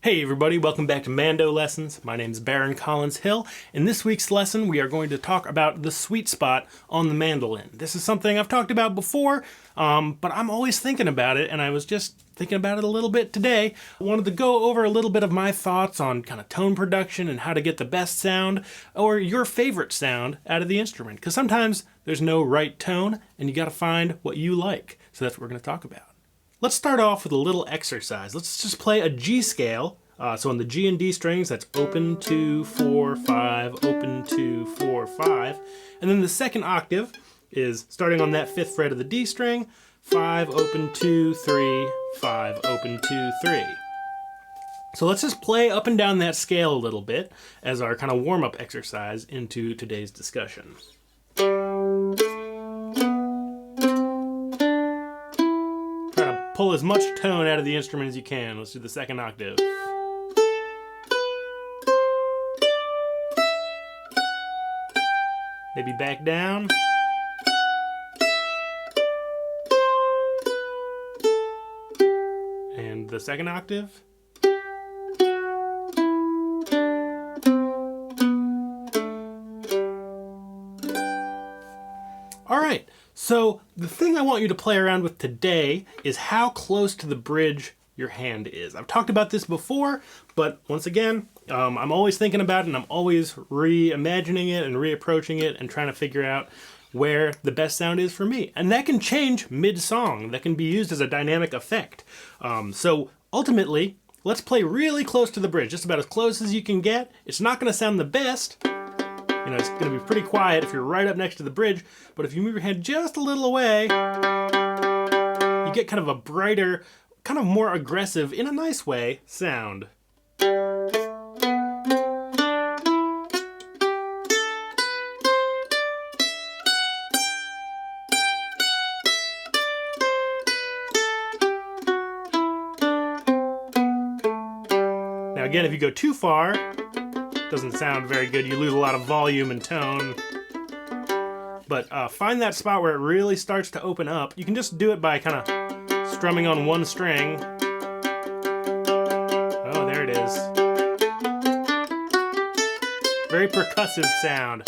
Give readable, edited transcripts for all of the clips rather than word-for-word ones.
Hey everybody, welcome back to Mando Lessons. My name is Baron Collins Hill. In this week's lesson, we are going to talk about the sweet spot on the mandolin. This is something I've talked about before, but I'm always thinking about it, and I was just thinking about it a little bit today. I wanted to go over a little bit of my thoughts on kind of tone production and how to get the best sound, or your favorite sound out of the instrument. Because sometimes there's no right tone, and you gotta find what you like. So that's what we're gonna talk about. Let's start off with a little exercise. Let's just play a G scale. So on the G and D strings, that's open, 2, 4, 5, open, 2, 4, 5. And then the second octave is starting on that 5th fret of the D string, 5, open, 2, 3, 5, open, 2, 3. So let's just play up and down that scale a little bit as our kind of warm-up exercise into today's discussion. Pull as much tone out of the instrument as you can. Let's do the second octave. Maybe back down. And the second octave. All right. So the thing I want you to play around with today is how close to the bridge your hand is. I've talked about this before, but once again, I'm always thinking about it and I'm always reimagining it and reapproaching it and trying to figure out where the best sound is for me. And that can change mid-song. That can be used as a dynamic effect. So ultimately, let's play really close to the bridge, just about as close as you can get. It's not going to sound the best. You know, it's going to be pretty quiet if you're right up next to the bridge, but if you move your hand just a little away, you get kind of a brighter, kind of more aggressive, in a nice way, sound. Now again, if you go too far, doesn't sound very good. You lose a lot of volume and tone. But find that spot where it really starts to open up. You can just do it by kind of strumming on one string. Oh, there it is. Very percussive sound.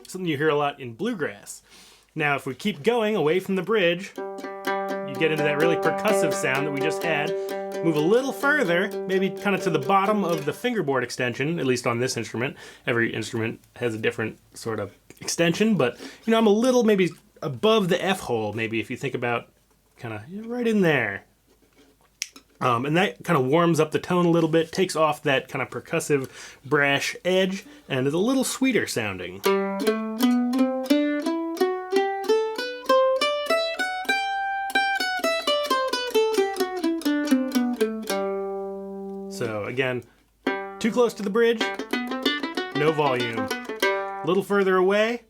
Something you hear a lot in bluegrass. Now, if we keep going away from the bridge, you get into that really percussive sound that we just had. Move a little further, maybe kind of to the bottom of the fingerboard extension, at least on this instrument. Every instrument has a different sort of extension, but you know, I'm a little maybe above the F hole, maybe if you think about kind of right in there. And that kind of warms up the tone a little bit, takes off that kind of percussive brash edge, and is a little sweeter sounding. So again, too close to the bridge, no volume. A little further away,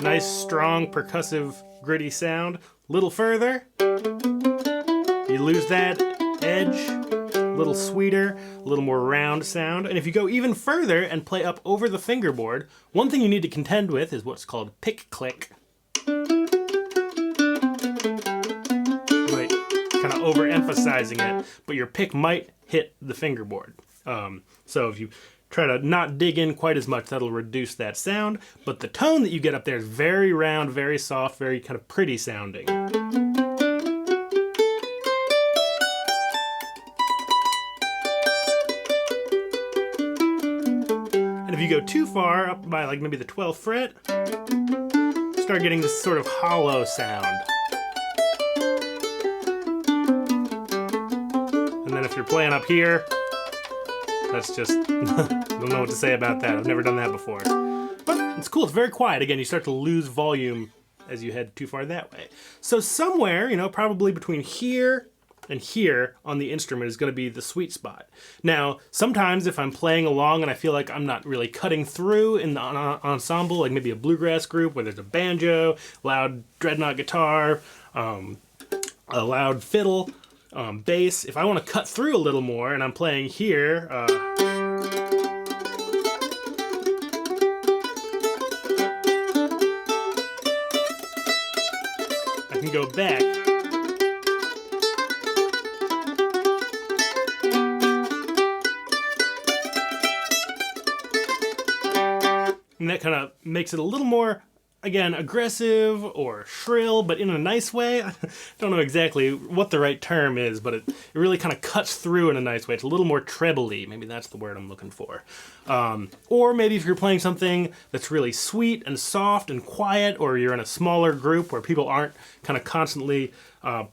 nice, strong, percussive, gritty sound. Little further, you lose that edge, a little sweeter, a little more round sound. And if you go even further and play up over the fingerboard, one thing you need to contend with is what's called pick click. Kind of overemphasizing it, but your pick might hit the fingerboard. So if you try to not dig in quite as much, that'll reduce that sound, but the tone that you get up there is very round, very soft, very kind of pretty sounding. And if you go too far, up by like maybe the 12th fret, start getting this sort of hollow sound. And then if you're playing up here, that's just, don't know what to say about that. I've never done that before. But it's cool, it's very quiet. Again, you start to lose volume as you head too far that way. So somewhere, you know, probably between here and here on the instrument is going to be the sweet spot. Now, sometimes if I'm playing along and I feel like I'm not really cutting through in the ensemble, like maybe a bluegrass group where there's a banjo, loud dreadnought guitar, a loud fiddle, bass, if I want to cut through a little more and I'm playing here, can go back. And that kind of makes it a little more, again, aggressive or shrill, but in a nice way. I don't know exactly what the right term is, but it really kind of cuts through in a nice way. It's a little more treble-y. Maybe that's the word I'm looking for. Or maybe if you're playing something that's really sweet and soft and quiet, or you're in a smaller group where people aren't kind of constantly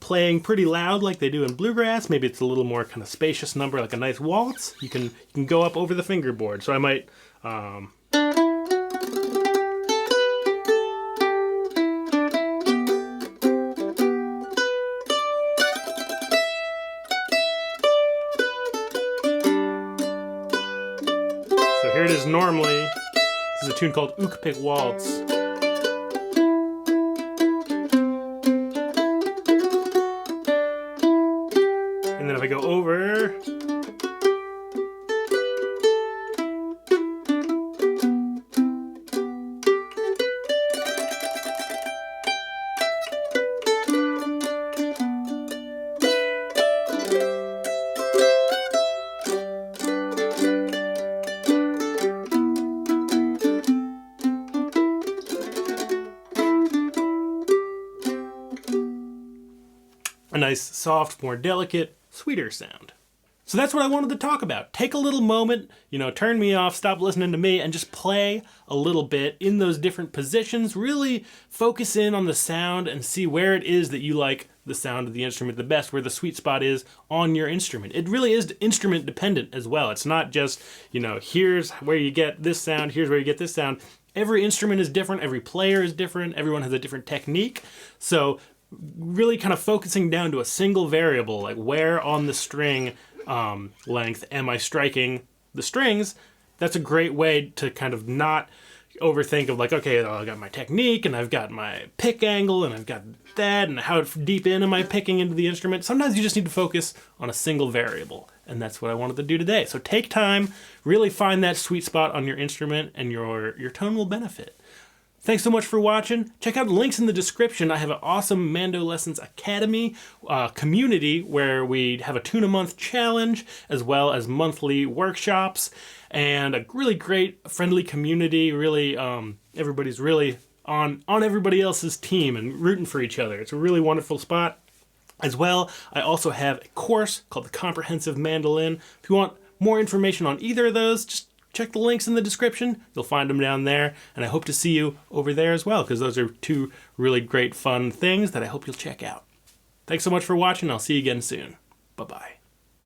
playing pretty loud like they do in bluegrass, maybe it's a little more kind of spacious number, like a nice waltz. You can go up over the fingerboard. So I might... So here it is normally. This is a tune called Ook-Pik Waltz. And then if I go over... a nice, soft, more delicate, sweeter sound. So that's what I wanted to talk about. Take a little moment, turn me off, stop listening to me, and just play a little bit in those different positions. Really focus in on the sound and see where it is that you like the sound of the instrument the best, where the sweet spot is on your instrument. It really is instrument dependent as well. It's not just, here's where you get this sound, here's where you get this sound. Every instrument is different, every player is different, everyone has a different technique. So really kind of focusing down to a single variable, like where on the string length am I striking the strings. That's a great way to kind of not overthink of like, okay, I got my technique and I've got my pick angle and I've got that and how deep in am I picking into the instrument. Sometimes you just need to focus on a single variable, and that's what I wanted to do today. So take time, really find that sweet spot on your instrument, and your tone will benefit. Thanks so much for watching. Check out the links in the description. I have an awesome Mando Lessons Academy community where we have a tune-a-month challenge as well as monthly workshops, and a really great friendly community. Really, everybody's really on everybody else's team and rooting for each other. It's a really wonderful spot. As well, I also have a course called the Comprehensive Mandolin. If you want more information on either of those, just check the links in the description. You'll find them down there, and I hope to see you over there as well, because those are two really great fun things that I hope you'll check out. Thanks so much for watching. I'll see you again soon. Bye-bye.